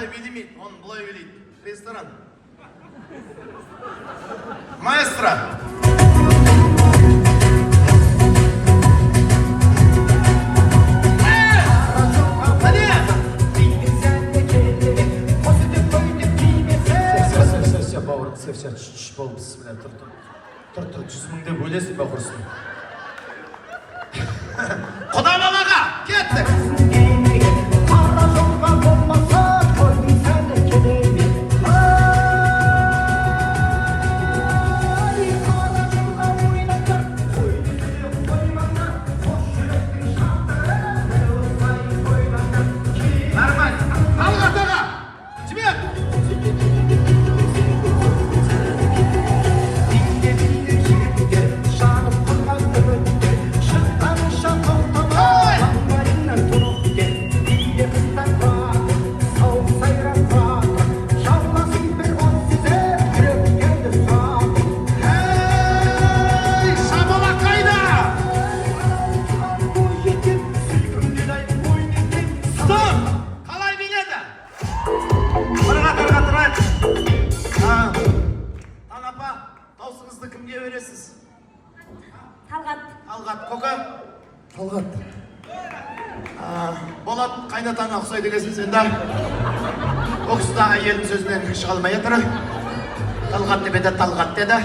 олай билемейді, оны бұлай билейді. Ресторан. Маэстро. Все, бауырым, все, болып бісмілля, тұр, 100 мың деп өлесің ба құрсын? Құда балаға, кеттік! Кімге бересіз? Талғат. Талғат, Кока? Талғат. Болат, қайнатаңа ұқсайды екенсіз енді. Оқыстағы елдің сөзінен шыға алмай жатыр. Талғат деп еді, Талғат деді.